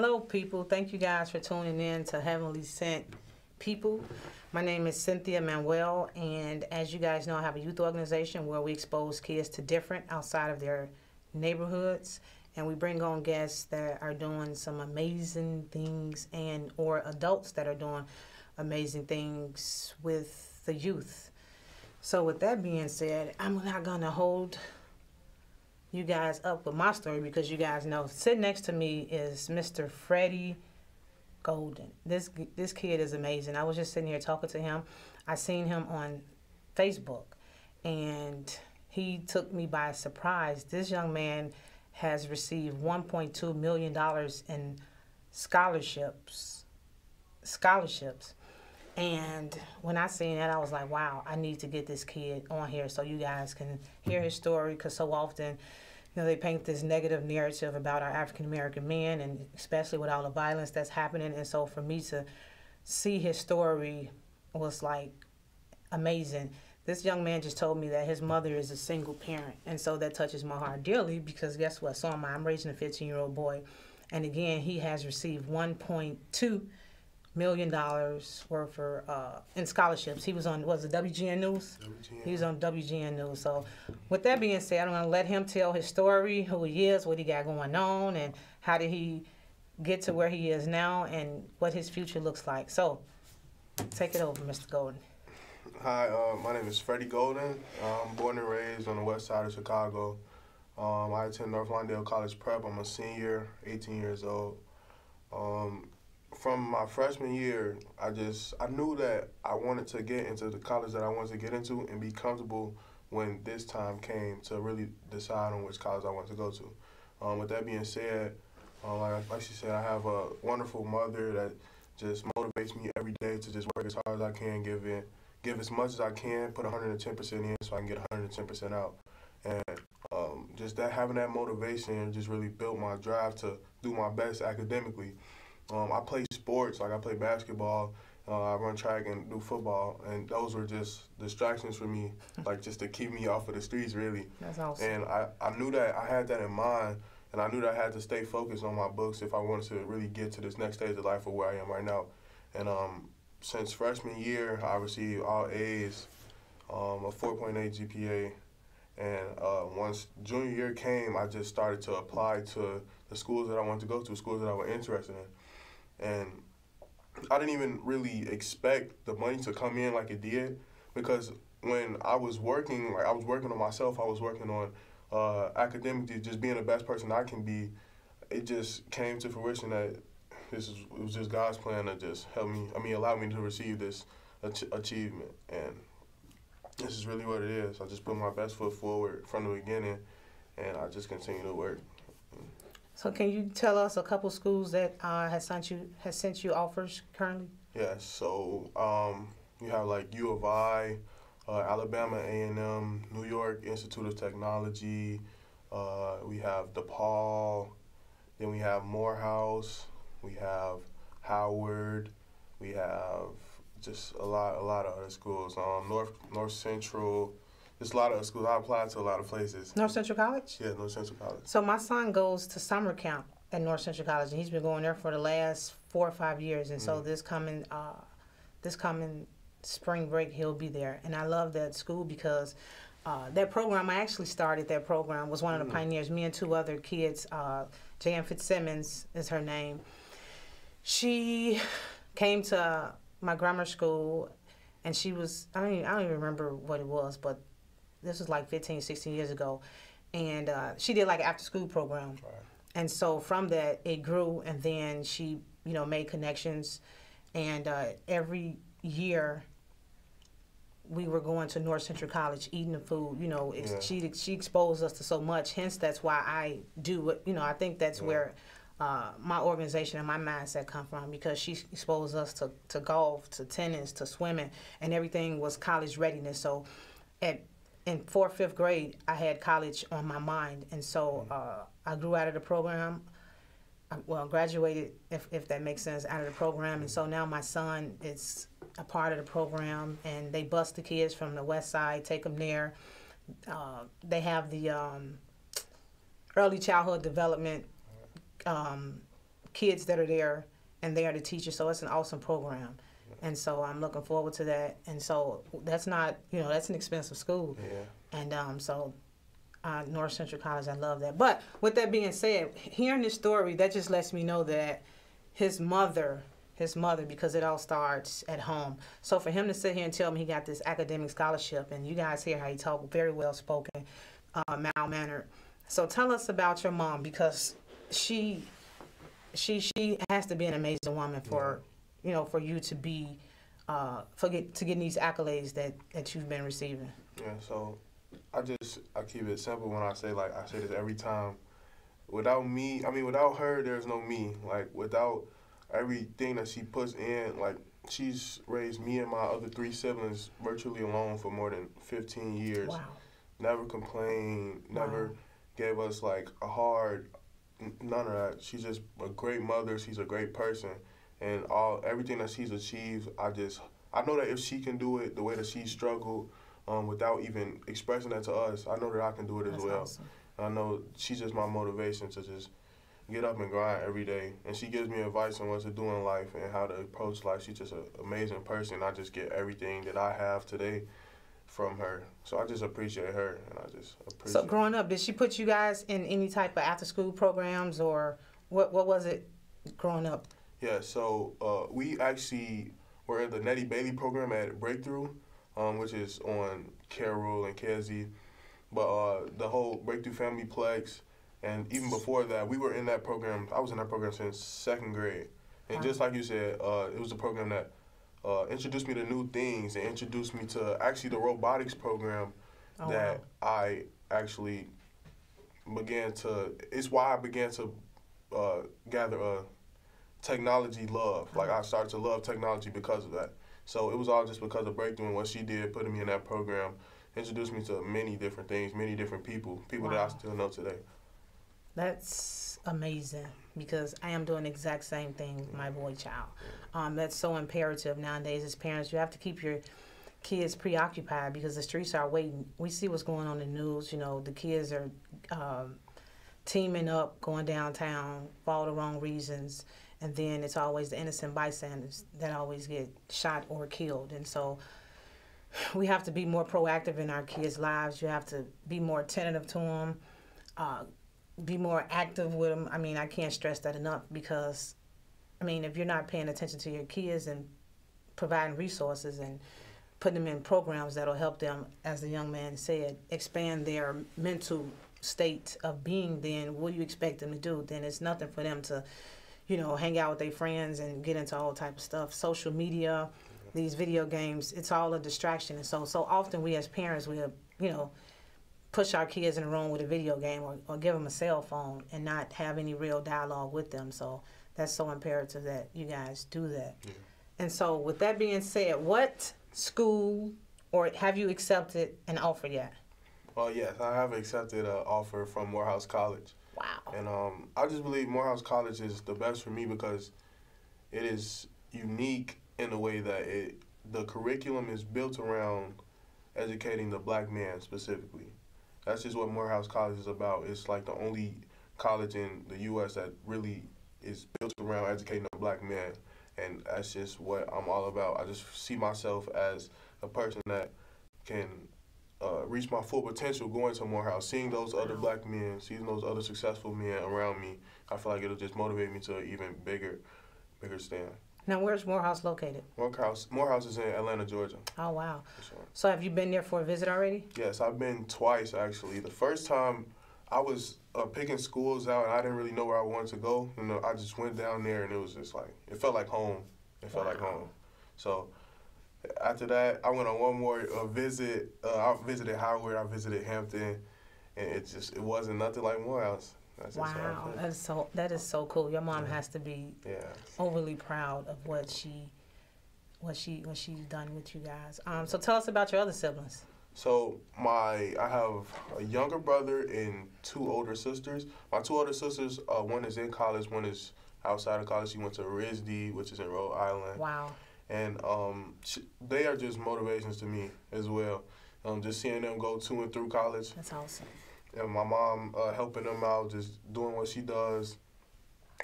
Hello, people. Thank you guys for tuning in to Heavenly Sent People. My name is Cynthia Manuel, and as you guys know, I have a youth organization where we expose kids to different outside of their neighborhoods, and we bring on guests that are doing some amazing things and or adults that are doing amazing things with the youth. So with that being said, I'm not going to hold you guys up with my story because you guys know sitting next to me is Mr. Freddie Golden. This kid is amazing. I was just sitting here talking to him. I seen him on Facebook, and he took me by surprise. This young man has received $1.2 million in scholarships. And when I seen that, I was like, wow, I need to get this kid on here so you guys can hear his story, because so often, they paint this negative narrative about our African-American men, and especially with all the violence that's happening. And so for me to see his story was like amazing. This young man just told me that his mother is a single parent, and so that touches my heart dearly, because guess what? So I'm raising a 15-year-old boy, and again, he has received $1.2 million worth in scholarships. He was on, was it WGN News? WGN. He was on WGN News. So with that being said, I'm going to let him tell his story, who he is, what he got going on, and how did he get to where he is now, and what his future looks like. So take it over, Mr. Golden. Hi, my name is Freddie Golden. I'm born and raised on the west side of Chicago. I attend North Lawndale College Prep. I'm a senior, 18 years old. From my freshman year, I knew that I wanted to get into the college that I wanted to get into and be comfortable when this time came to really decide on which college I wanted to go to. With that being said, like she said, I have a wonderful mother that just motivates me every day to just work as hard as I can, give as much as I can, put 110% in so I can get 110% out. And just having that motivation just really built my drive to do my best academically. I play sports, like I play basketball, I run track and do football, and those were just distractions for me, like just to keep me off of the streets, really. That's awesome. And I knew that I had that in mind, and I knew that I had to stay focused on my books if I wanted to really get to this next stage of life of where I am right now. And since freshman year, I received all A's, a 4.8 GPA, and once junior year came, I just started to apply to the schools that I wanted to go to, schools that I was interested in. And I didn't even really expect the money to come in like it did, because when I was working, I was working on myself, I was working on academically, just being the best person I can be. It just came to fruition that it was just God's plan to just allow me to receive this achievement. And this is really what it is. I just put my best foot forward from the beginning, and I just continue to work. So can you tell us a couple schools that has sent you offers currently? Yes. So you have like U of I, Alabama A&M, New York Institute of Technology. We have DePaul. Then we have Morehouse. We have Howard. We have just a lot of other schools. North Central. There's a lot of schools. I applied to a lot of places. North Central College? Yeah, North Central College. So my son goes to summer camp at North Central College, and he's been going there for the last 4 or 5 years. And so this coming spring break, he'll be there. And I love that school because that program, I actually started that program, was one of the pioneers. Me and 2 other kids, Jan Fitzsimmons is her name. She came to my grammar school, and she was, I don't even remember what it was, but this was like 15, 16 years ago. And she did like an after-school program. Right. And so from that, it grew, and then she, made connections. And every year, we were going to North Central College, eating the food. She exposed us to so much. Hence, that's why I do it. I think that's where my organization and my mindset come from, because she exposed us to golf, to tennis, to swimming, and everything was college readiness. So in 4th, 5th grade, I had college on my mind, and so I grew out of the program. Graduated, if that makes sense, out of the program, and so now my son is a part of the program, and they bus the kids from the west side, take them there. They have the early childhood development kids that are there, and they are the teachers. So it's an awesome program. And so I'm looking forward to that. And so that's not, that's an expensive school. Yeah. And so North Central College, I love that. But with that being said, hearing this story, that just lets me know that his mother, because it all starts at home. So for him to sit here and tell me he got this academic scholarship, and you guys hear how he talk, very well spoken, mild-mannered. So tell us about your mom, because she has to be an amazing woman for for you to be to get these accolades that you've been receiving. Yeah, so I keep it simple when I say this every time. Without her, there's no me. Like, without everything that she puts in, like, she's raised me and my other 3 siblings virtually alone for more than 15 years. Wow. Never complained, never gave us like a hard, none of that. She's just a great mother. She's a great person. And everything that she's achieved, I know that if she can do it the way that she struggled, without even expressing that to us, I know that I can do it as well. Awesome. I know she's just my motivation to just get up and grind every day. And she gives me advice on what to do in life and how to approach life. She's just an amazing person. I just get everything that I have today from her. So I just appreciate her, and I just appreciate. So growing up, did she put you guys in any type of after-school programs, or what was it growing up? Yeah, so we actually were in the Nettie Bailey program at Breakthrough, which is on Carroll and KSZ. But the whole Breakthrough Family Plex, and even before that, we were in that program. I was in that program since 2nd grade. And just like you said, it was a program that introduced me to new things and introduced me to actually the robotics program I actually it's why I began to gather a technology love. Like, I started to love technology because of that. So it was all just because of Breakthrough and what she did, putting me in that program, introduced me to many different things, many different people that I still know today. That's amazing, because I am doing the exact same thing with my boy child. That's so imperative nowadays as parents. You have to keep your kids preoccupied, because the streets are waiting. We see what's going on in the news. The kids are teaming up, going downtown for all the wrong reasons. And then it's always the innocent bystanders that always get shot or killed. And so we have to be more proactive in our kids' lives. You have to be more attentive to them, be more active with them. I mean, I can't stress that enough, because, if you're not paying attention to your kids and providing resources and putting them in programs that'll help them, as the young man said, expand their mental state of being, then what do you expect them to do? Then it's nothing for them to hang out with their friends and get into all type of stuff. Social media, these video games, it's all a distraction. And so often we as parents, we push our kids in the room with a video game or give them a cell phone and not have any real dialogue with them. So that's so imperative that you guys do that. Yeah. And so with that being said, what school, or have you accepted an offer yet? Yes, I have accepted an offer from Morehouse College. Wow. And I just believe Morehouse College is the best for me because it is unique in the way that the curriculum is built around educating the black man specifically. That's just what Morehouse College is about. It's like the only college in the U.S. that really is built around educating the black man. And that's just what I'm all about. I just see myself as a person that can reach my full potential going to Morehouse, seeing those other black men, seeing those other successful men around me. I feel like it'll just motivate me to an even bigger stand. Now, where's Morehouse located? Morehouse is in Atlanta, Georgia. Oh, wow. Sure. So have you been there for a visit already? Yes, I've been twice, actually. The first time, I was picking schools out, and I didn't really know where I wanted to go. I just went down there, and it was just like, it felt like home. Felt like home. So after that, I went on one more visit. I visited Howard, I visited Hampton, and it wasn't nothing like Morehouse. Wow, that is so cool. Your mom has to be overly proud of what she's done with you guys. So tell us about your other siblings. So I have a younger brother and 2 older sisters. My 2 older sisters, one is in college, one is outside of college. She went to RISD, which is in Rhode Island. Wow. And they are just motivations to me as well. Just seeing them go to and through college. That's awesome. And my mom helping them out, just doing what she does.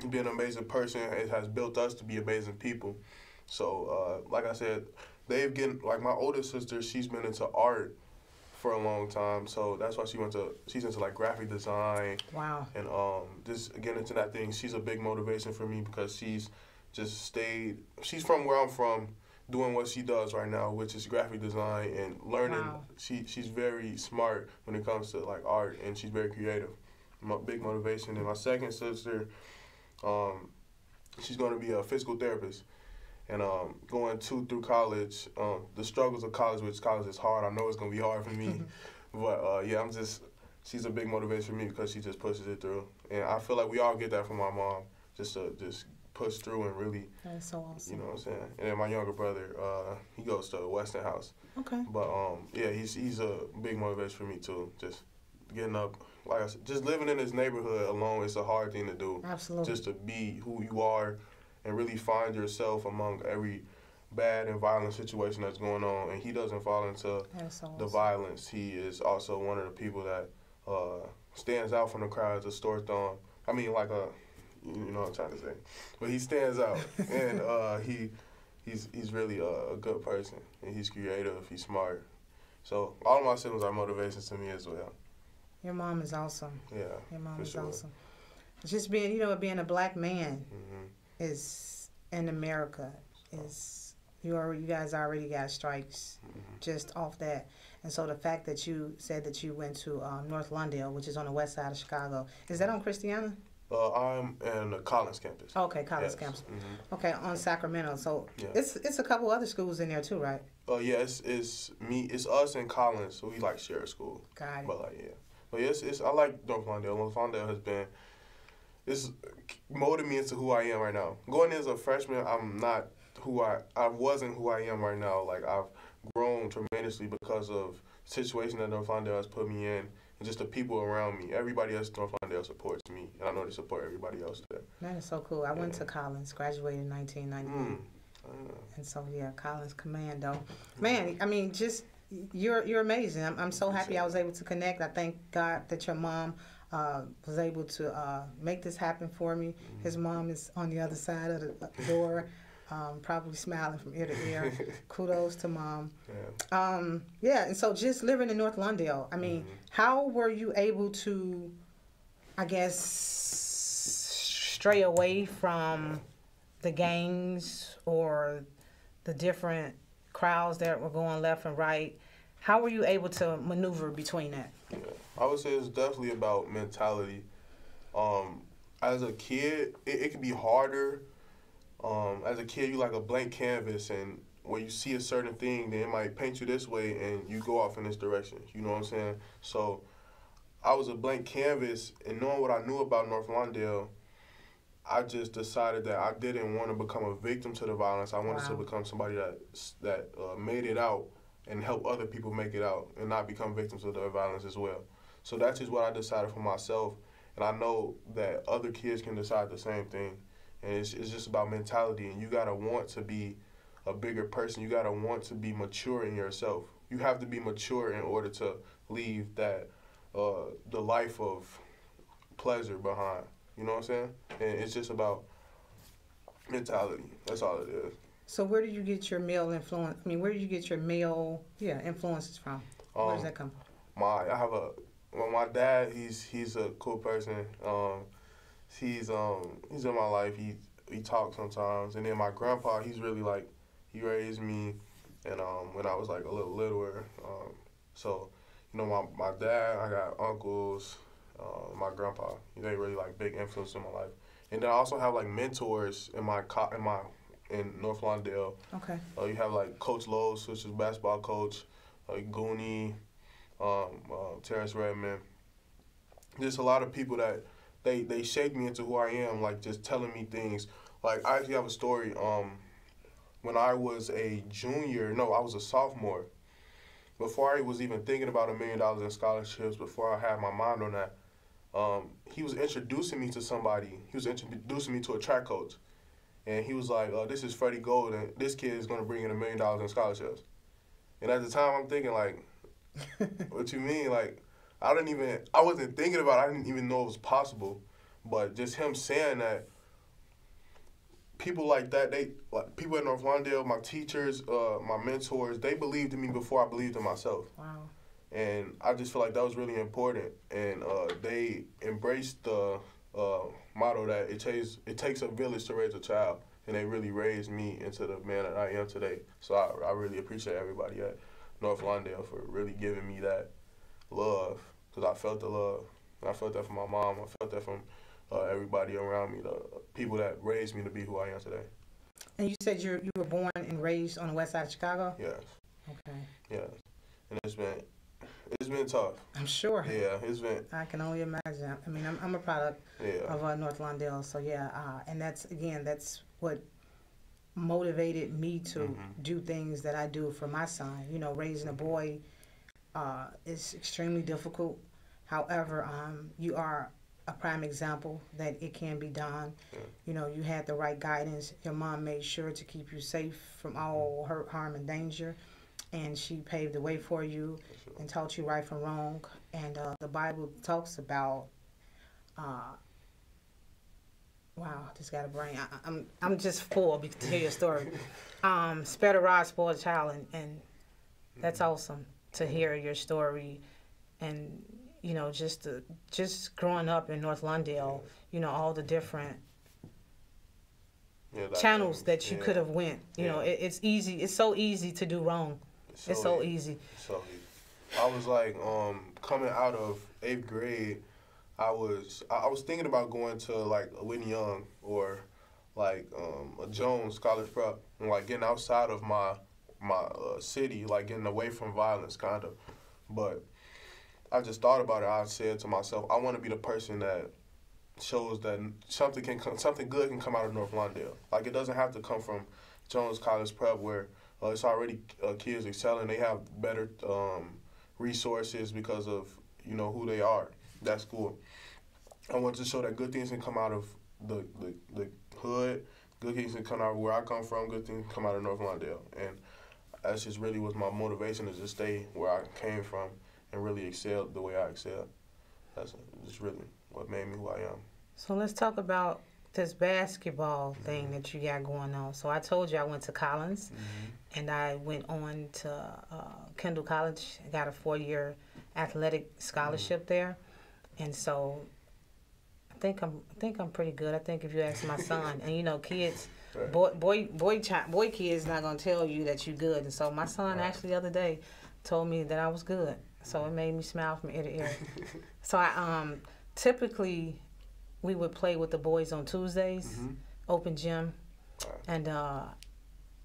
being an amazing person. It has built us to be amazing people. So, like I said, they've getting, like my older sister, she's been into art for a long time. So that's why she's into like graphic design. Wow. And just getting into that thing, she's a big motivation for me because she's just stayed, she's from where I'm from, doing what she does right now, which is graphic design and learning. Wow. She's very smart when it comes to like art, and she's very creative. Big motivation. And my second sister, she's going to be a physical therapist, and going through college. The struggles of college, which college is hard. I know it's going to be hard for me, but yeah, she's a big motivation for me because she just pushes it through, and I feel like we all get that from my mom, just to push through and really. That's so awesome. You know what I'm saying? And then my younger brother, he goes to Westinghouse. Okay. But yeah, he's a big motivation for me too. Just getting up, like I said, just living in this neighborhood alone. It's a hard thing to do. Absolutely. Just to be who you are, and really find yourself among every bad and violent situation that's going on. And he doesn't fall into the violence. He is also one of the people that stands out from the crowd as a sore thumb. I mean, like a. You know what I'm trying to say, but he stands out, and he's really a good person, and he's creative, he's smart. So all of my siblings are motivations to me as well. Your mom is awesome. Yeah, your mom is sure. Awesome. Just being a black man Mm-hmm. is in America is you guys already got strikes just off that. And so the fact that you said that you went to North Lawndale, which is on the west side of Chicago, is that on Christiana? I'm in the Collins campus. Okay, Collins Yes. campus. Mm-hmm. Okay, on Sacramento. So Yeah. it's a couple other schools in there too, right? Yeah, it's me, it's us and Collins, so we like share a school. Got it. But like yeah, but yeah, it's I like North Lawndale. North Lawndale it's molded me into who I am right now. Going in as a freshman, I'm not I wasn't who I am right now. Like I've grown tremendously because of the situation that North Lawndale has put me in. And just the people around me. Everybody else in North Lawndale supports me. And I know they support everybody else there. That is so cool. I went to Collins, graduated in 1998. And so, yeah, Collins Commando. Man, I mean, just, you're amazing. I'm so happy I was able to connect. I thank God that your mom was able to make this happen for me. His mom is on the other side of the door. Probably smiling from ear to ear. Kudos to Mom. Yeah. And so just living in North Lawndale, I mean, how were you able to, I guess, stray away from the gangs or the different crowds that were going left and right? How were you able to maneuver between that? Yeah. I would say it's definitely about mentality. As a kid, it can be harder. As a kid, you like a blank canvas, and when you see a certain thing, then it might paint you this way, and you go off in this direction. You know what I'm saying? So I was a blank canvas, and knowing what I knew about North Lawndale, I just decided that I didn't want to become a victim to the violence. I wanted to become somebody that made it out and help other people make it out and not become victims of the violence as well. So that's just what I decided for myself, and I know that other kids can decide the same thing. And it's just about mentality, and you gotta want to be a bigger person. You gotta want to be mature in yourself. You have to be mature in order to leave that the life of pleasure behind. You know what I'm saying? And it's just about mentality. That's all it is. So where do you get your male influence? I mean, where do you get your male influences from? Where does that come from? My dad. He's a cool person. He's in my life. He talks sometimes, and then my grandpa, he's really like, he raised me, and when I was like a little littler, so you know my dad, I got uncles, my grandpa, they really like big influence in my life, and then I also have like mentors in North Lawndale. Okay. You have like Coach Lowe's, which is basketball coach, Goonie, Terrence Redmond, just a lot of people that. They shaped me into who I am, like just telling me things. Like I actually have a story. When I was a sophomore. Before I was even thinking about $1 million in scholarships, before I had my mind on that, he was introducing me to somebody. He was introducing me to a track coach, and he was like, "This is Freddie Golden. This kid is gonna bring in $1 million in scholarships." And at the time, I'm thinking like, "What you mean?" Like. I wasn't thinking about it. I didn't even know it was possible. But just him saying that people like that, people in North Lawndale, my teachers, my mentors, they believed in me before I believed in myself. Wow. And I just feel like that was really important. And they embraced the motto that it takes a village to raise a child. And they really raised me into the man that I am today. So I really appreciate everybody at North Lawndale for really giving me that love, because I felt the love. And I felt that from my mom. I felt that from everybody around me, the people that raised me to be who I am today. And you said you were born and raised on the west side of Chicago? Yes. Okay. Yes. And it's been tough. I'm sure. Yeah, it's been. I can only imagine. I mean, I'm a product of North Lawndale, so yeah. And that's what motivated me to do things that I do for my son. You know, raising a boy is extremely difficult. However, you are a prime example that it can be done. Yeah. You know, you had the right guidance. Your mom made sure to keep you safe from all hurt, harm, and danger. And she paved the way for you and taught you right from wrong. And the Bible talks about, wow, just got a brain. I'm just full to hear your story. Spare the rod, spoil the child, and that's awesome to hear your story. And you know, just growing up in North Lawndale, you know, all the different channels that you could have went. You know, it's easy. It's so easy to do wrong. It's so easy. So I was like, coming out of 8th grade, I was thinking about going to like a Whitney Young or like a Jones College Prep, and like getting outside of my city, like getting away from violence, kind of. But I just thought about it. I said to myself, I want to be the person that shows that something good can come out of North Lawndale. Like, it doesn't have to come from Jones College Prep, where it's already kids excelling. They have better resources because of, you know, who they are. That school. I want to show that good things can come out of the hood. Good things can come out of where I come from. Good things can come out of North Lawndale. And that's just really was my motivation, is to stay where I came from and really excel the way I excel. That's just really what made me who I am. So let's talk about this basketball thing that you got going on. So I told you I went to Collins, and I went on to Kendall College. I got a 4-year athletic scholarship there, and so I think I'm pretty good. I think if you ask my son, and you know, kids, boy kids not gonna tell you that you're good. And so my son actually the other day told me that I was good. So it made me smile from ear to ear. So I typically we would play with the boys on Tuesdays, open gym, and I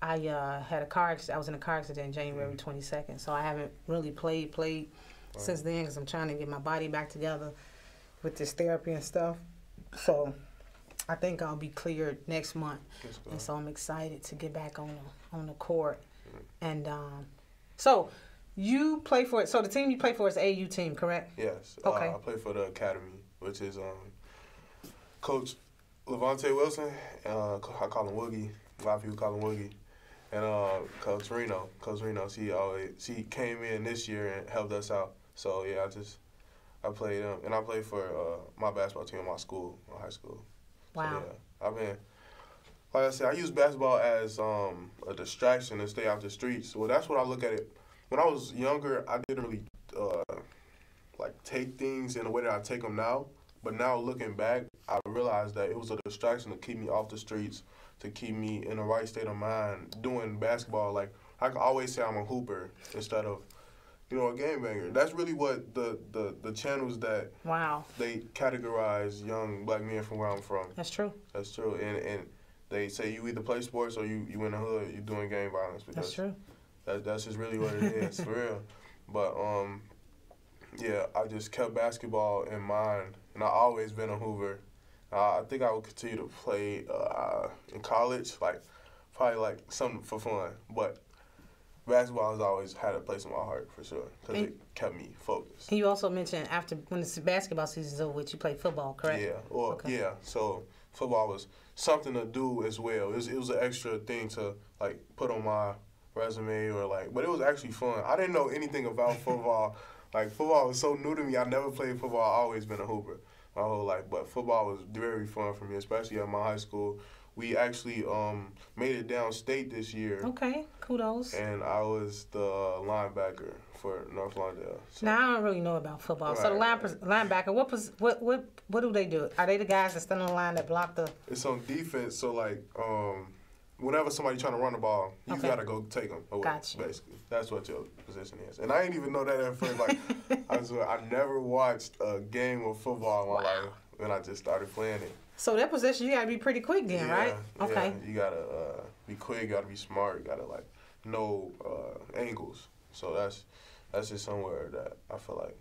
had a car accident. I was in a car accident January 22nd. So I haven't really played since then, because I'm trying to get my body back together with this therapy and stuff. So I think I'll be cleared next month, and so I'm excited to get back on the court. And so. You play for it. So the team you play for is the AU team, correct? Yes. Okay. I play for the academy, which is Coach Levante Wilson. I call him Woogie. A lot of people call him Woogie. And Coach Reno. She came in this year and helped us out. So yeah, I played them, and I played for my basketball team in my school, my high school. Wow. So, yeah, I've been. Like I said, I use basketball as a distraction to stay out the streets. Well, that's what I look at it. When I was younger, I didn't really take things in the way that I take them now. But now looking back, I realized that it was a distraction to keep me off the streets, to keep me in the right state of mind doing basketball. Like, I can always say I'm a hooper instead of, you know, a game banger. That's really what the channels that they categorize young black men from where I'm from. That's true. That's true. And they say you either play sports or you in the hood, you're doing gang violence. Because that's true. That's just really what it is, for real. But, yeah, I just kept basketball in mind, and I've always been a hoover. I think I will continue to play in college, probably something for fun. But basketball has always had a place in my heart, for sure, because it kept me focused. And you also mentioned when the basketball season's over with, you play football, correct? Yeah, yeah. So football was something to do as well. It was an extra thing to, put on my resume but it was actually fun. I didn't know anything about football. Football was so new to me. I never played football. I always been a hooper my whole life. But football was very fun for me, especially at my high school. we actually made it downstate this year. Okay, kudos. And I was the linebacker for North Lawndale. So. Now I don't really know about football. Right. So the linebacker, what do they do? Are they the guys that stand on the line that block the? It's on defense. So like, whenever somebody trying to run the ball, you gotta go take them away. Gotcha. Basically, that's what your position is. And I didn't even know that at first. Like, I never watched a game of football in my life, and I just started playing it. So that position, you gotta be pretty quick then, right? Okay. Yeah, you gotta be quick. You gotta be smart. You gotta like know angles. So that's just somewhere that I feel like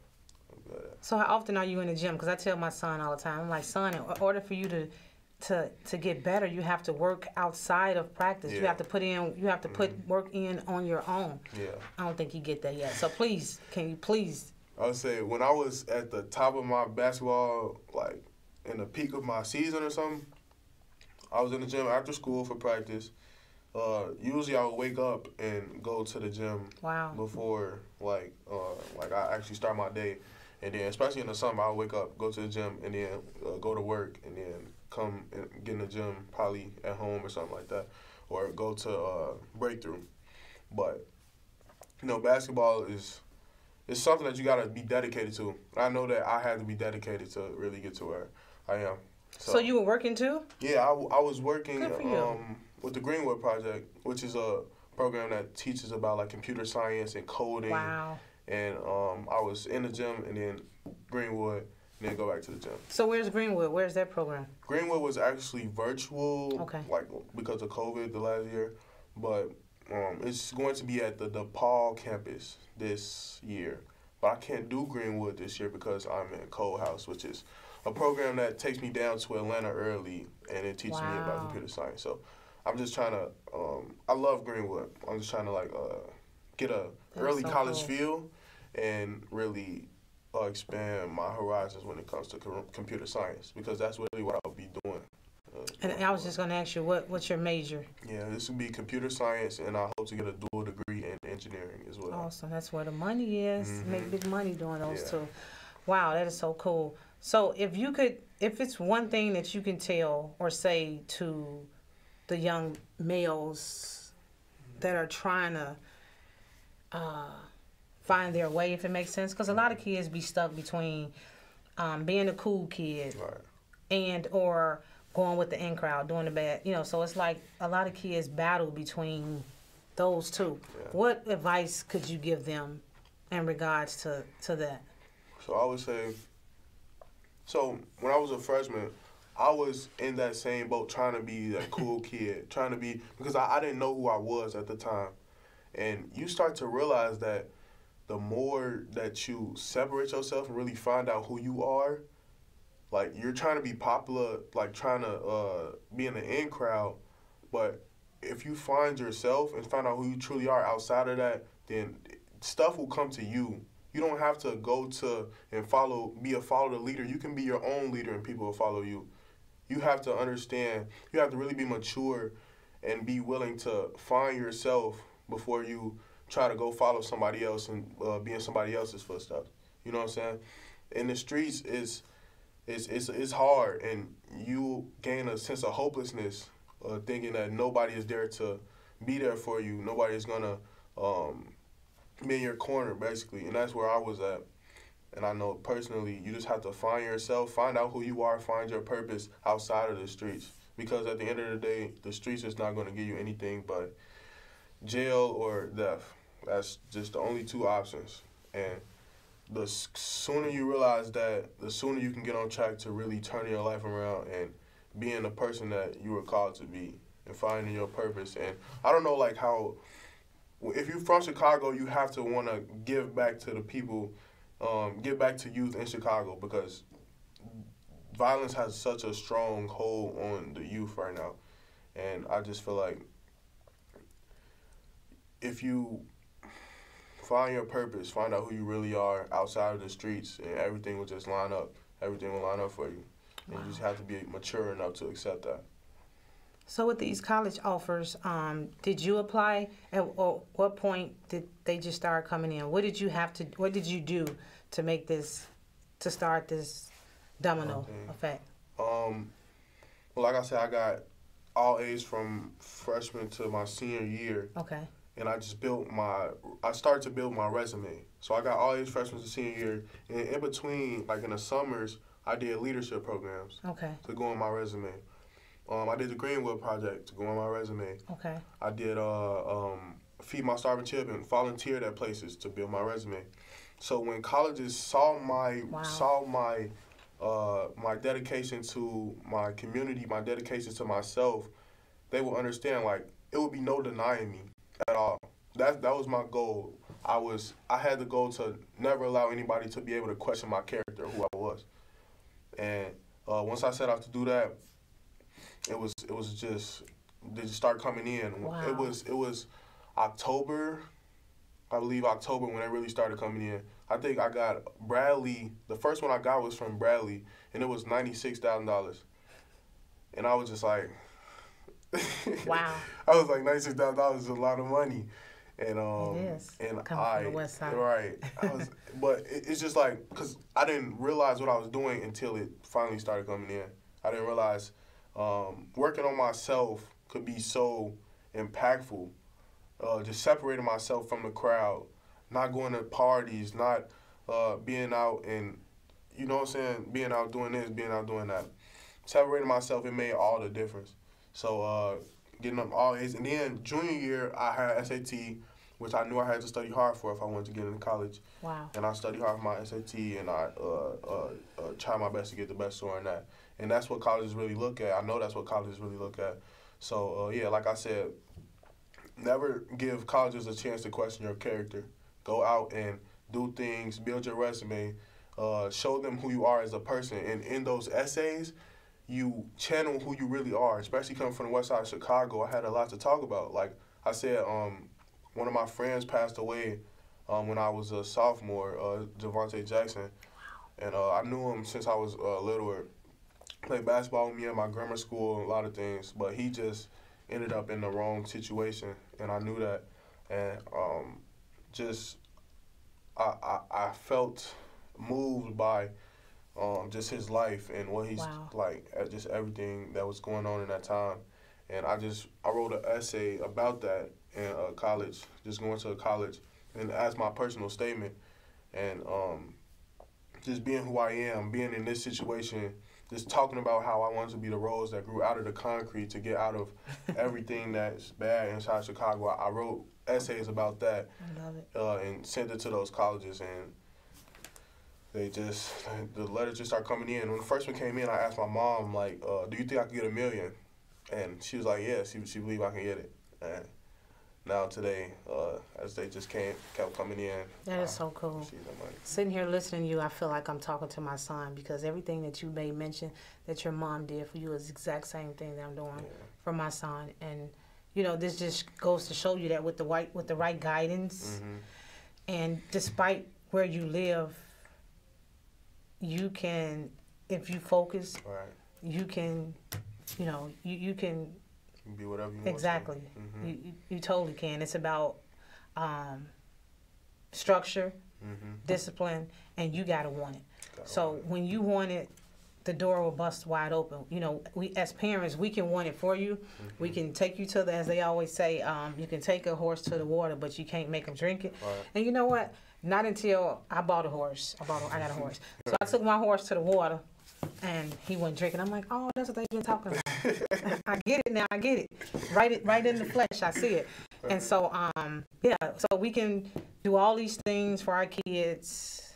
I'm good at. So how often are you in the gym? Because I tell my son all the time, I'm like, son, in order for you to get better, you have to work outside of practice. Yeah. You have to put work in on your own. Yeah. I don't think you get that yet. So please, can you please? I would say when I was at the top of my basketball, like in the peak of my season or something, I was in the gym after school for practice. Usually I would wake up and go to the gym before like I actually start my day, and then especially in the summer I would wake up, go to the gym, and then go to work, and then come and get in the gym probably at home or something like that, or go to breakthrough. But you know, basketball is something that you gotta be dedicated to. I know that I had to be dedicated to really get to where I am. So you were working too? Yeah, I was working with the Greenwood Project, which is a program that teaches about like computer science and coding. Wow. And I was in the gym and then Greenwood, and then go back to the gym. So where's Greenwood? Where's that program? Greenwood was actually virtual, like because of COVID the last year, but it's going to be at the DePaul campus this year. But I can't do Greenwood this year because I'm in Morehouse, which is a program that takes me down to Atlanta early and it teaches me about computer science. So I'm just trying to, I love Greenwood. I'm just trying to like get a early college feel and really expand my horizons when it comes to computer science, because that's really what I'll be doing. And I was just going to ask you, what's your major? Yeah, this would be computer science, and I hope to get a dual degree in engineering as well. Awesome. That's where the money is. Mm-hmm. Make big money doing those two. Wow, that is so cool. So if it's one thing that you can tell or say to the young males that are trying to find their way, if it makes sense, because a lot of kids be stuck between being a cool kid and or going with the in crowd, doing the bad, so it's like a lot of kids battle between those two. Yeah. What advice could you give them in regards to that? So I would say, so when I was a freshman, I was in that same boat trying to be that cool kid, because I didn't know who I was at the time. And you start to realize that the more that you separate yourself and really find out who you are, like you're trying to be popular, like trying to be in the in crowd, but if you find yourself and find out who you truly are outside of that, then stuff will come to you. You don't have to go to and be a follower leader. You can be your own leader and people will follow you. You have to understand, you have to really be mature and be willing to find yourself before you try to go follow somebody else and be in somebody else's footsteps. You know what I'm saying? In the streets, it's hard, and you gain a sense of hopelessness, thinking that nobody is there to be there for you. Nobody is going to be in your corner, basically, and that's where I was at. And I know personally, you just have to find yourself, find out who you are, find your purpose outside of the streets. Because at the end of the day, the streets is not going to give you anything but jail or death. That's just the only two options. And the sooner you realize that, the sooner you can get on track to really turning your life around and being the person that you were called to be and finding your purpose. And I don't know, like, how, if you're from Chicago, you have to want to give back to the people, give back to youth in Chicago, because violence has such a strong hold on the youth right now. And I just feel like if you find your purpose, find out who you really are outside of the streets, and everything will just line up. Everything will line up for you. And you just have to be mature enough to accept that. So with these college offers, did you apply? At what point did they just start coming in? What did you do to start this domino effect? Well, like I said, all A's from freshman to my senior year. Okay. And I just I started to build my resume. So I got all A's freshman to senior year. And in between, like in the summers, I did leadership programs. Okay. To go on my resume. I did the Greenwood Project to go on my resume. Okay. I did Feed My Starving Children, volunteered at places to build my resume. So when colleges saw my my dedication to my community, my dedication to myself, they will understand, like, it would be no denying me at all. That was my goal. I had the goal to never allow anybody to be able to question my character, who I was. And once I set out to do that, it was just, they just started coming in. Wow. It was October, I believe October, when they really started coming in. I think I got Bradley. The first one I got was from Bradley, and it was $96,000. And I was just like, wow. I was like, $96,000 is a lot of money. And it is. And coming from the West Side. Right. But it's just like, because I didn't realize what I was doing until it finally started coming in. I didn't realize working on myself could be so impactful. Just separating myself from the crowd, not going to parties, not being out and, you know what I'm saying, being out doing this, being out doing that. Separating myself, it made all the difference. So getting up all A's. And then junior year, I had SAT, which I knew I had to study hard for if I wanted to get into college. Wow. And I studied hard for my SAT, and I tried my best to get the best score in that. And that's what colleges really look at. I know that's what colleges really look at. So, yeah, like I said, never give colleges a chance to question your character. Go out and do things, build your resume, show them who you are as a person. And in those essays, you channel who you really are, especially coming from the west side of Chicago. I had a lot to talk about. Like I said, one of my friends passed away when I was a sophomore, Javante Jackson. And I knew him since I was little. Played basketball with me at my grammar school, a lot of things. But he just ended up in the wrong situation, and I knew that. And I felt moved by just his life and what he's like, just everything that was going on in that time. And I wrote an essay about that in college, just going to college, and as my personal statement. And just being who I am, being in this situation, just talking about how I wanted to be the rose that grew out of the concrete to get out of everything that's bad inside Chicago. I wrote essays about that. I love it. And sent it to those colleges, and the letters just started coming in. When the first one came in, I asked my mom, like, do you think I could get $1 million? And she was like, yeah, she believed I can get it. And now today, as they just kept coming in. That is so cool. Sitting here listening to you, I feel like I'm talking to my son, because everything that you made mention that your mom did for you is the exact same thing that I'm doing for my son. And, you know, this just goes to show you that with the right guidance, and despite where you live, you can, if you focus, you can, you know, you can be whatever you want. Exactly. You totally can. It's about structure, discipline, and you gotta want it. So when you want it, the door will bust wide open. You know, we as parents, we can want it for you. We can take you to the, as they always say, you can take a horse to the water, but you can't make him drink it. And you know what? Not until I bought a horse. I got a horse. So I took my horse to the water, and he wasn't drinking. I'm like, oh, that's what they've been talking about. I get it now. I get it. Right in the flesh. I see it. And so, yeah. So we can do all these things for our kids,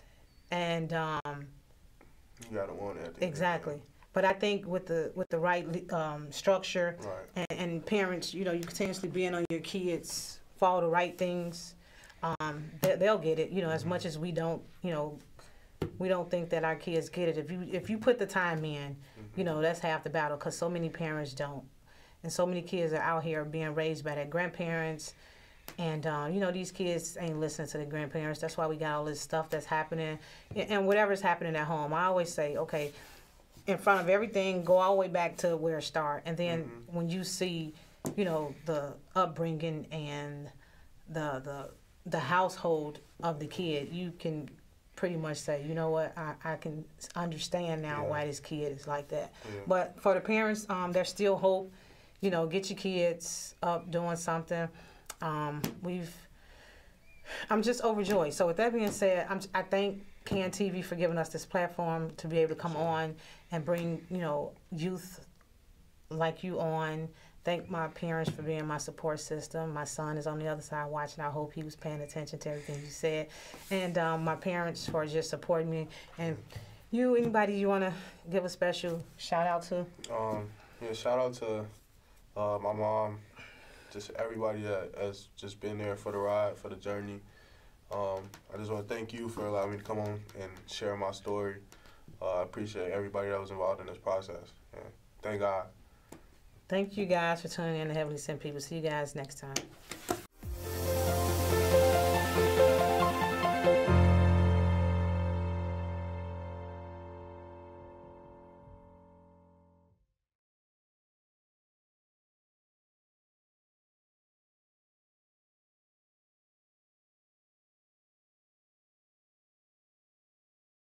and you gotta want it. Exactly. But I think with the right structure and parents, you know, you continuously being on your kids, follow the right things. They'll get it. You know, as much as we don't, you know. We don't think that our kids get it. If you put the time in, you know, that's half the battle, because so many parents don't. And so many kids are out here being raised by their grandparents. And, you know, these kids ain't listening to their grandparents. That's why we got all this stuff that's happening. And whatever's happening at home, I always say, okay, in front of everything, go all the way back to where it started. And then when you see, you know, the upbringing and the household of the kid, you can pretty much say, you know what, I can understand now why this kid is like that. But for the parents, there's still hope. you know, get your kids up doing something. I'm just overjoyed. So with that being said, I thank KNTV for giving us this platform to be able to come on and bring, you know, youth like you on. Thank my parents for being my support system. My son is on the other side watching. I hope he was paying attention to everything you said. And my parents for just supporting me. And anybody you want to give a special shout out to? Yeah, shout out to my mom, just everybody that has just been there for the ride, for the journey. I just want to thank you for allowing me to come on and share my story. I appreciate everybody that was involved in this process. And thank God. Thank you guys for tuning in to Heavenly Sent People. See you guys next time.